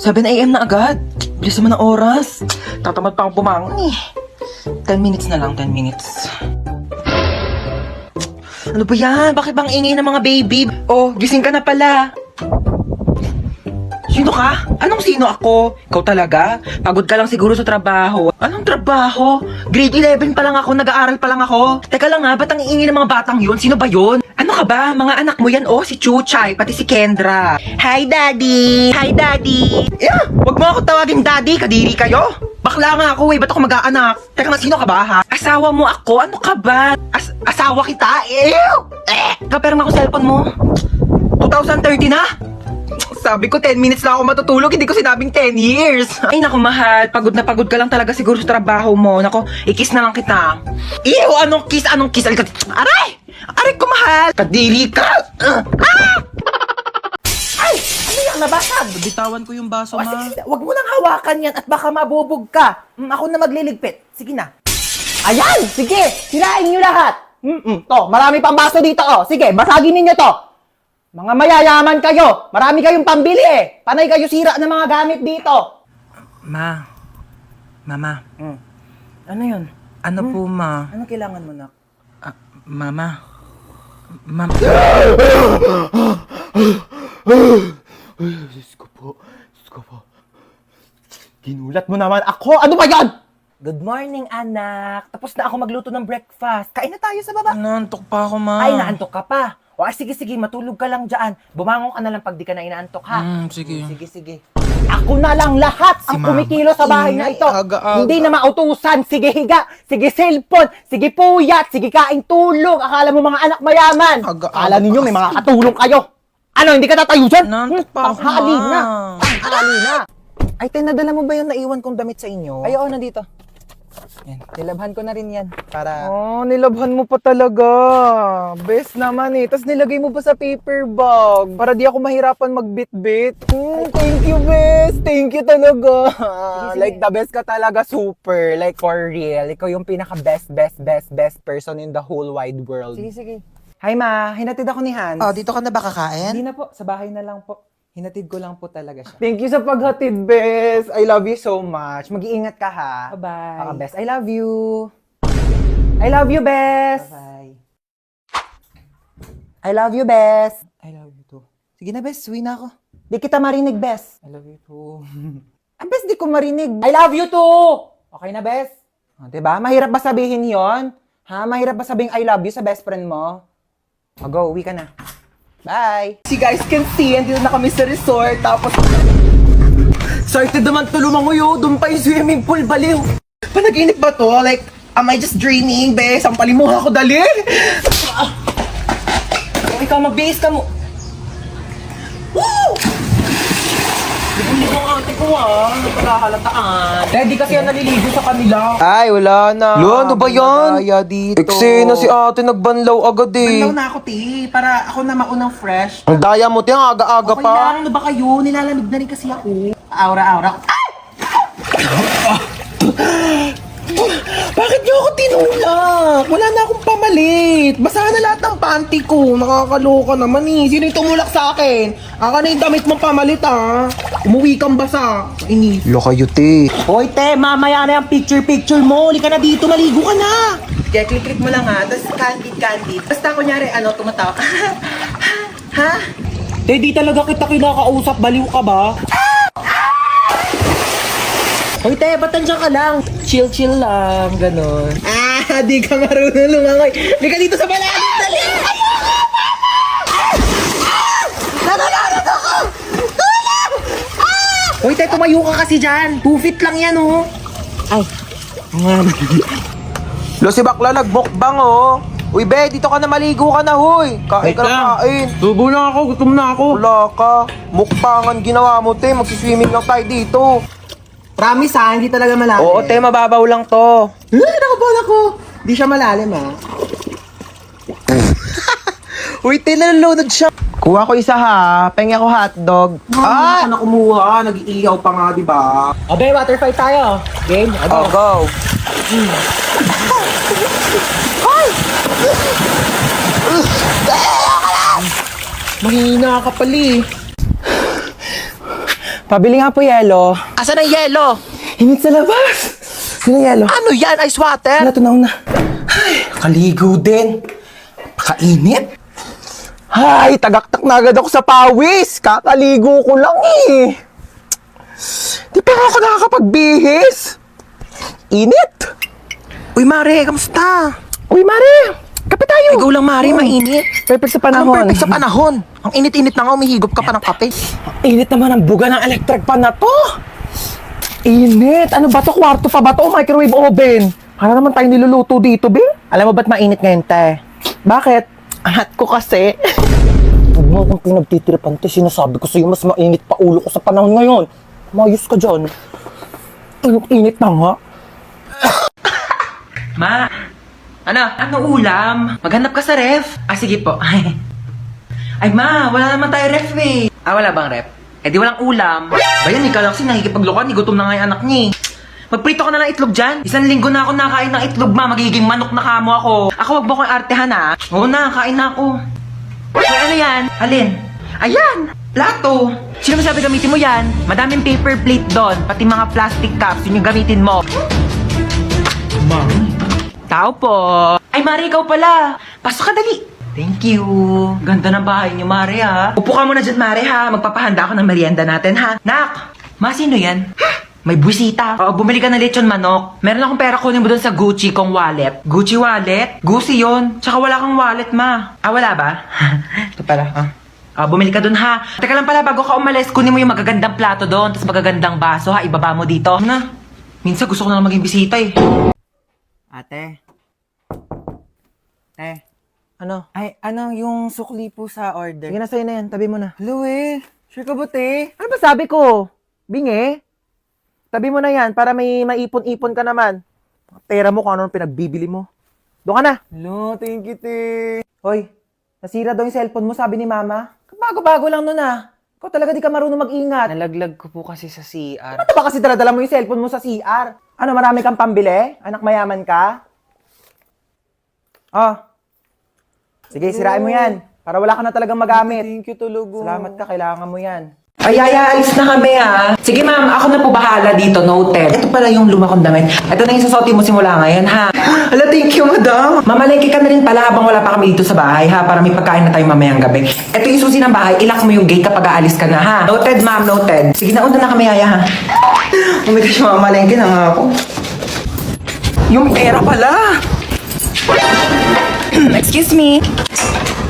7 a.m. na agad. Bilis naman ang oras. Tatamad pa akong bumangon eh. 10 minutes na lang, 10 minutes. Ano ba yan? Bakit bang ingay ng mga baby? Oh, gising ka na pala. Sino ka? Anong sino ako? Ikaw talaga? Pagod ka lang siguro sa trabaho. Anong trabaho? Grade 11 pa lang ako, nag-aaral pa lang ako. Teka lang nga, ba't ang iingay ng mga batang yun? Sino ba yun? Ano ka ba? Mga anak mo yan, oh, si Chuchay, pati si Kendra. Hi, Daddy! Hi, Daddy! Wag mo ako tawagin Daddy, kadiri kayo. Bakla nga ako eh, ba't ako mag-aanak? Teka nga, sino ka ba ha? Asawa mo ako? Ano ka ba? Asawa kita? Ew! Kapera nga ako cellphone mo. 2030 na? Sabi ko 10 minutes lang ako matutulog, hindi ko sinabing 10 years. Ay naku mahal, pagod na pagod ka lang talaga siguro sa trabaho mo. Nako, i-kiss na lang kita. Ew, anong kiss? Anong kiss? Aray! Aray ko mahal! Kadiri ka! Ay! Ano yan? Nabasag! Bitawan ko yung baso, O, ma. sige, wag mo nang hawakan yan at baka mabubog ka. Ako na magliligpit. Sige na. Ayan! Sige! Sirain nyo lahat! To, marami pang baso dito, oh. Sige, basagin ninyo to. Mga mayayaman kayo. Marami kayong pambili eh. Panay kayo sira ng mga gamit dito. Mama, Ano yun? ano po, ma? Ano kailangan mo, nak? Mama. Diyos ko po. Ginulat mo naman ako. Ano ba yan? Good morning, anak. Tapos na ako magluto ng breakfast. Kain na tayo sa baba. Naantok pa ako, ma. Ay, naantok ka pa. O, sige, matulog ka lang dyan. Bumangon ka na lang pag di ka na inaantok, ha? Sige. Sige. Ako na lang lahat ang Mama. kumikilo sa bahay na Ingay, ito. aga-aga. Hindi na mautusan. Sige, higa. Sige, cellphone. Sige, puyat. Sige, kain tulog. Akala mo mga anak mayaman. Aga-aga Akala ninyo pa may kasi. mga katulong kayo. Ano, hindi ka tatayo dyan? Naantok pa ako, Tanghali ma. na. Tanghali na. Ay, tinadala mo ba yung naiwan kong damit sa inyo? Ay, oo, nandito. Yan, nilabhan ko na rin yan. Para... Oh, nilabhan mo pa talaga. Best naman eh. Tapos nilagay mo pa sa paper bag. Para di ako mahirapan magbit-bit. Thank you, best. Thank you talaga. Sige. Like, the best ka talaga. Super. Like, for real. Ikaw yung pinaka-best person in the whole wide world. Sige. Hi, ma. Hinatid ako ni Hans. Oh, dito ka na ba kakain? Hindi na po. Sa bahay na lang po. Hinatid ko lang po talaga siya. Thank you sa paghatid, best. I love you so much. Mag-iingat ka, ha? Bye-bye. Best. I love you. I love you, best. Bye. I love you, Bes. I love you too. Sige na, best. Uwi na ako. Di kita marinig, Bes. I love you too. Bes, di ko marinig. I love you too! Okay na, Bes? Diba? Mahirap ba sabihin yon? Ha? Mahirap ba sabihin I love you sa best friend mo? Go, uwi ka na. Bye! Si guys can see, andito na kami sa resort, tapos... Started naman to lumanguyo, doon pa yung swimming pool, baliw! Panaginip ba to? Like, am I just dreaming, be? Sampalin mo ako, dali! Ikaw, mag-base ka mo! Woo! Ligo-ligo ang ate ko, nagpagkahalataan. Ready kasi yan naliligo sa kanila. Ay, wala na. Lo, ano ba yan? Daya dito. Eksena si ate, nagbanlaw agad Banlaw na ako, ti. Para ako na maunang fresh. Ang daya mo, te, ang aga-aga Okay pa. lang, ano ba kayo? Nilalamig na rin kasi ako. Aura-aura. Bakit niyo ako tinulak? Wala na akong pamalit. Basa na lahat ng panty ko. Nakakaloka naman eh. Sino yung tumulak sa akin? Aka na yung damit mong pamalit ah. Umuwi kang basa. Ini. Lo kayo, te. Hoy, te, mamaya na yung picture mo. Uli ka na dito, maligo ka na. Kaya click mo lang ha. Tapos candid. Basta kunyari, tumatawa ka. Ha? Te, di talaga kita kinakausap. Baliw ka ba? Hoy, te, ba't nandiyan ka lang? Chill lang, ganon. Di ka marunong lumangoy. Di ka dito sa malalim. Dali! Nananarag ako! Tulong! Hoy, te, tumayo ka kasi dyan. 2 feet lang yan, oh. Ay. Lo, si bakla nagmukbang, oh. Uy, be, dito ka na maligo ka na, huy. Kain ka na kain. Tubo na ako. Gutom na ako. Wala ka. Mukbangan ginawa mo, te. Magsiswimming lang tayo dito. Promise ha, hindi talaga malalim. Oo, te, mababaw lang to. Nakabala ko. Di siya malalim ha. Uy, te, nalulunod siya. Kuha ko isa ha. Pengi ako hotdog. Ako na kumuha. Nag-iiyaw pa nga, di ba? Abe, water fight tayo. Game? Oh, go. Mahina ka pali. Pabili nga po yelo. Asan ang yelo? Init sa labas. Sino yelo? Ano yan? Ice water? Wala, tunaw na. Ay, kaligo din. Kainit. Ay, tagaktak na agad ako sa pawis. Kakaligo ko lang eh. Di pa ako nakakapagbihis. Init. Uy, Mare, kamusta? Uy, Mare. Kape tayo. Ikaw lang, Mare, mainit. Perfect sa Anong panahon. perfect sa panahon? Ang init-init na nga, umihigop ka pa ng kape. Init naman ang buga ng electric pan na to. Init. Ano ba to? Kwarto pa ba to? Microwave oven. Para naman tayo niluluto dito, be. Alam mo ba't mainit ngayon, te? Bakit? Angat ko kasi. Huwag mo akong pinagtitiripan, te. Sinasabi ko sa'yo, mas mainit pa ulo ko sa panahon ngayon. Mayos ka dyan. Init na nga. Ma, ano ulam? Maghanap ka sa ref? Ah, sige po. Ay ma, wala naman tayo ref eh. Ah, wala bang ref? Eh di walang ulam. Bayan, ikaw lang kasi nakikipaglokohan, gutom na nga yung anak niya eh. Magprito ka na lang itlog dyan. 1 linggo na ako nakain ng itlog, ma. Magiging manok na kamo ako. Ako, wag mo akong artehan, ha? Oo na, kain na ako. Ay, ano yan? Alin? Ayan! Plato! Sino masabi gamitin mo yan? Madaming paper plate doon, pati mga plastic cups, yun yung gamitin mo. Tao po. Ay, Mari, ikaw pala. Pasok ka, dali. Thank you. Ganda ng bahay niyo, Mari, ha. Upo ka muna dyan, Mari, ha. Magpapahanda ako ng merienda natin, ha. Nak! Ma, sino yan? May buwisita. Oo, bumili ka ng lechon manok. Meron akong pera, kunin mo doon sa Gucci kong wallet. Gucci wallet? Gucci yon. Tsaka wala kang wallet, ma. Ah, wala ba? Ito pala, bumili ka doon, ha. Teka lang pala, bago ka umalis, kunin mo yung magagandang plato doon, tapos magagandang baso, ha. Ibaba mo dito. Na, minsan gusto ko na lang maging bisita, eh. Ate. Ano? Ay, ano yung sukli po sa order? Sige na, sa'yo na yan. Tabi mo na. Hello eh. Sure ka ba, te? Ano ba sabi ko? Bingi? Tabi mo na yan para may maipon-ipon ka naman. Pera mo kung ano pinagbibili mo. Doon ka na. Hello, thank you, te. Hoy, nasira daw yung cellphone mo, sabi ni mama. Bago-bago lang nun ah. Ikaw talaga di ka marunong mag-ingat. Nalaglag ko po kasi sa CR. Ano ba kasi daladala mo yung cellphone mo sa CR? Ano, marami kang pambili? Anak mayaman ka? Oh. Sige, sirain mo yan. Para wala ka na talagang magamit. Thank you, Tulugo. Salamat ka, kailangan mo yan. Ay, alis na kami, ha. Sige, ma'am, ako na po bahala dito, noted. Ito pala yung luma kong damit. Ito na yung susuotin mo simula ngayon, ha. Hala, thank you, madam. Mamalengke ka na rin pala habang wala pa kami dito sa bahay, ha, para may pagkain na tayo mamayang gabi. Ito yung susi ng bahay, ilak mo yung gate kapag aalis ka na, ha. Noted, ma'am, noted. Sige, nauna na kami, Yaya, ha. Oh my gosh, mamalengke na nga ako. Yung pera pala. Excuse me.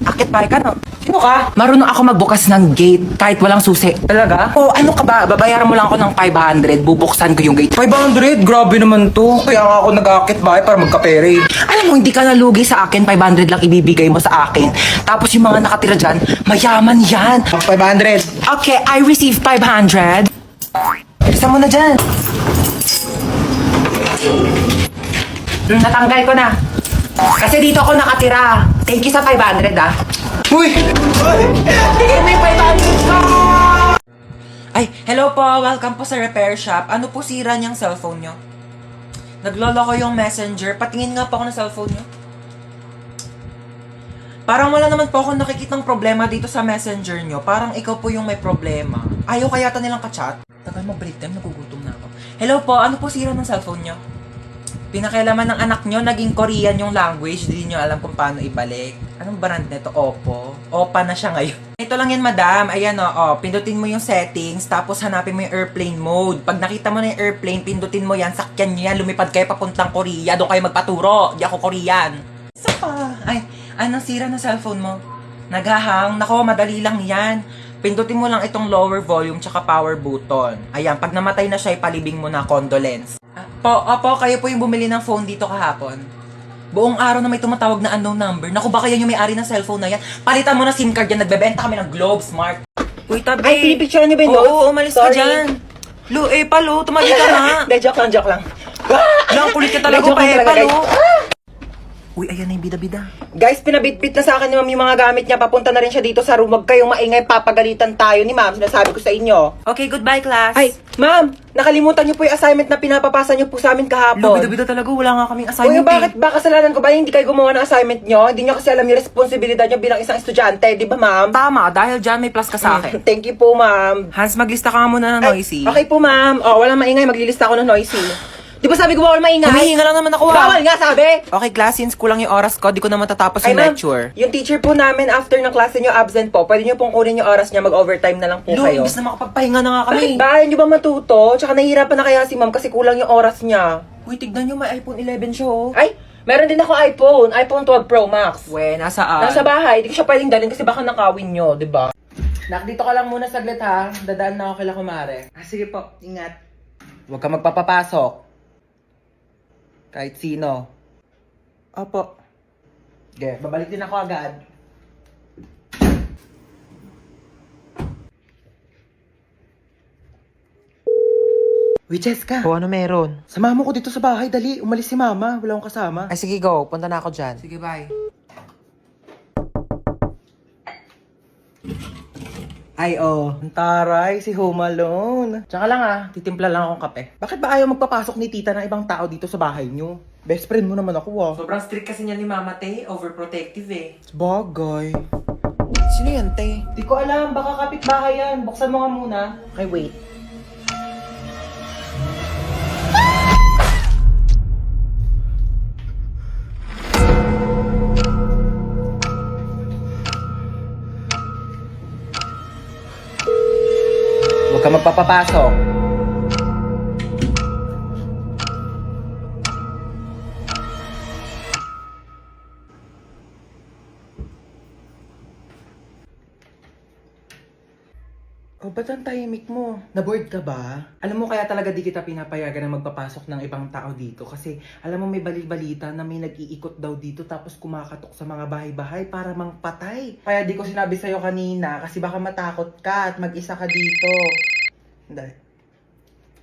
Akit ba ka, no? Sino ka? Marunong ako magbukas ng gate kahit walang susi. Talaga? Oh, ano ka ba? Babayaran mo lang ako ng 500. Bubuksan ko yung gate. 500? Grabe naman to. Kaya nga ako nag-aakit bahay para magkapere. Alam mo, hindi ka nalugi sa akin. 500 lang ibibigay mo sa akin. Tapos yung mga nakatira dyan, mayaman yan. 500. Okay, I receive 500. Isa mo na dyan. Natanggal ko na. Kasi dito ako nakatira. Thank you sa 500, ah. Uy! Bigay mo yung 500 ko! Ay, hello po. Welcome po sa repair shop. Ano po sira niyang cellphone niyo? Naglolo ko yung messenger. Patingin nga po ako ng cellphone niyo. Parang wala naman po ako nakikitang problema dito sa messenger niyo. Parang ikaw po yung may problema. Ayaw kaya nilang ka-chat? Tagal mo break time, nagugutom na ako. Hello po, ano po sira ng cellphone niyo? Pinakailaman ng anak nyo, naging Korean yung language, hindi nyo alam kung paano ibalik. Anong brand nito? Oppo. Oppa na siya ngayon. Ito lang yan, madam. Ayan o, pindutin mo yung settings, tapos hanapin mo yung airplane mode. Pag nakita mo na yung airplane, pindutin mo yan, sakyan nyo yan, lumipad kayo papuntang Korea, doon kayo magpaturo. Di ako Korean. Isa pa. Ay, anong sira ng cellphone mo? Naghahang. Nako, madali lang yan. Pindutin mo lang itong lower volume tsaka power button. Ayan, pag namatay na siya, ipalibing mo na condolence. Opo, kayo po yung bumili ng phone dito kahapon. Buong araw na may tumatawag na unknown number. Naku, baka yan yung may-ari ng cellphone na yan. Palitan mo na SIM card yan. Nagbebenta kami ng Globe Smart. Uy, tabi. Ay, pinipicture niyo ba yung Oo, notes? umalis Sorry. ka dyan. Lu, palo, tumali ka na. Hindi, joke lang. Lang, kulit ka talaga Joke pa, lang talaga, palo. guys. Uy, ayan na yung bida-bida. Guys, pinabitbit na sa akin ni ma'am yung mga gamit niya. Papunta na rin siya dito sa room. Huwag kayong maingay, papagalitan tayo ni ma'am. Sinasabi ko sa inyo. Okay, goodbye, class. Ay, ma'am, nakalimutan niyo po yung assignment na pinapapasa niyo po sa amin kahapon. bida talaga. Wala nga kaming Uy, assignment bakit ba kasalanan ko ba hindi kayo gumawa ng assignment niyo? Hindi niyo kasi alam yung responsibility niyo bilang isang estudyante, di ba ma'am? Tama, dahil dyan may plus ka sa akin. Thank you po, ma'am. Hans, maglista ka nga muna ng Ay, noisy. okay po, ma'am. Oh, walang maingay, maglilista ako ng noisy. Di ba sabi ko bawal maingay? Humihinga lang naman ako, Bawal nga, sabi! Okay, class, since kulang yung oras ko, di ko na matatapos Ay, yung ma'am, lecture. yung teacher po namin after ng klase niyo absent po, pwede niyo pong kunin yung oras niya, mag-overtime na lang po Lo, kayo. imbis na makapagpahinga na nga kami. Bakit ba? Ayaw niyo ba matuto? Tsaka nahihirapan na kaya si ma'am kasi kulang yung oras niya. Uy, tignan nyo, may iPhone 11 siya, oh. Ay, meron din ako iPhone 12 Pro Max. We, nasaan? Nasa bahay, di ko siya pwedeng dalhin kasi baka nakawin nyo, di ba? Nak, dito ka lang muna saglit ha. Dadaan na ako kila kumare. Sige po, ingat. Huwag ka magpapapasok. Kahit sino. Opo. Okay, babalik din ako agad. Uy, Jessica. O ano meron? Samahan mo ko dito sa bahay, dali. Umalis si mama, wala akong kasama. Ay sige go, punta na ako dyan. Sige, bye. Ay, oh. Ang taray, si Home Alone. Tsaka lang titimpla lang akong kape. Bakit ba ayaw magpapasok ni tita ng ibang tao dito sa bahay nyo? Best friend mo naman ako Sobrang strict kasi niya ni Mama Tay, overprotective eh. Bagay. Sino yan, te? Di ko alam, baka kapitbahay yan. Buksan mo nga muna. Okay, wait. Huwag ka magpapapasok. Oh, ba't ang tahimik mo? Na-bored ka ba? Alam mo kaya talaga di kita pinapayagan na magpapasok ng ibang tao dito kasi alam mo may balita na may nag-iikot daw dito tapos kumakatok sa mga bahay-bahay para mangpatay. Kaya di ko sinabi sa'yo kanina kasi baka matakot ka at mag-isa ka dito. Hindi.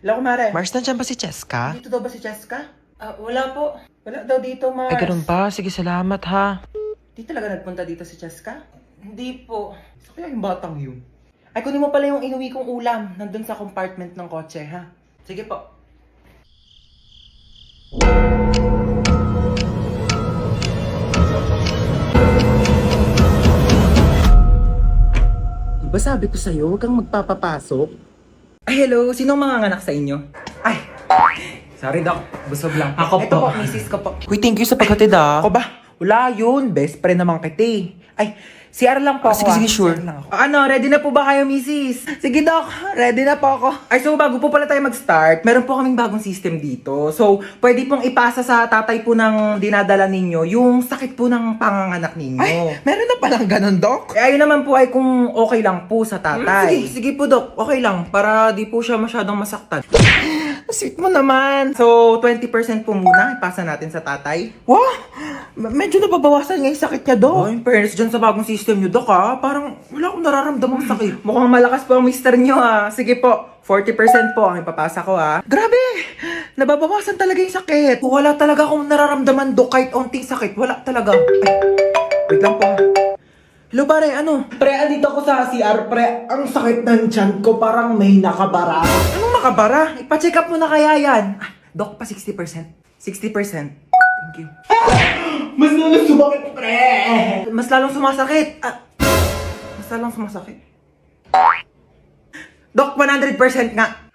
Hello, kumare. Mars, nandiyan ba si Cheska? Dito daw ba si Cheska? Wala po. Wala daw dito, Mars. Ay, ganun ba? Sige, salamat ha. Di talaga nagpunta dito si Cheska? Hindi po. So kaya yung batang yun? Ay, kunin mo pala yung inuwi kong ulam. Nandun sa compartment ng kotse, ha? Sige po. Diba sabi ko sa'yo, huwag kang magpapapasok? Ay, hello. Sinong mga anak sa inyo? Ay, sorry, Doc. Busog lang po. Ako Ito po. po, misis ko po. Uy, thank you sa paghatid ah. Ako ba? Wala yun. Best friend naman kita eh. Ay, CR lang po ako. sige, sige, sure. CR lang ako. Ano, ready na po ba kayo, misis? Sige, Doc. Ready na po ako. Ay, so bago po pala tayo mag-start, meron po kaming bagong system dito. So, pwede pong ipasa sa tatay po ng dinadala ninyo yung sakit po ng panganganak ninyo. Ay, meron na palang ganun, Doc? Eh, ayun naman po ay kung okay lang po sa tatay. Sige po, Dok. Okay lang. Para di po siya masyadong masaktan. Sweet mo naman. So, 20% po muna ipasa natin sa tatay. Wow! Medyo nababawasan nga yung sakit niya, Doc. Oh, in fairness dyan sa bagong system nyo, Dok, ha? Parang wala akong nararamdamang sakit. Mukhang malakas po ang mister nyo, ha? Sige po, 40% po ang ipapasa ko, ha? Grabe! Nababawasan talaga yung sakit. Wala talaga akong nararamdaman, Dok, kahit onting sakit. Wala talaga. Ay, wait lang po, ha? Hello, pare, ano? Pre, andito ako sa CR, pre. Ang sakit ng tiyan ko, parang may nakabara. Anong makabara? Ipa-check up mo na kaya yan. Ah, Dok, pa 60%. 60%. Thank you. Mas lalo sumakit, pre. Mas lalong sumasakit. Mas lalong sumasakit. Dok, 100% nga.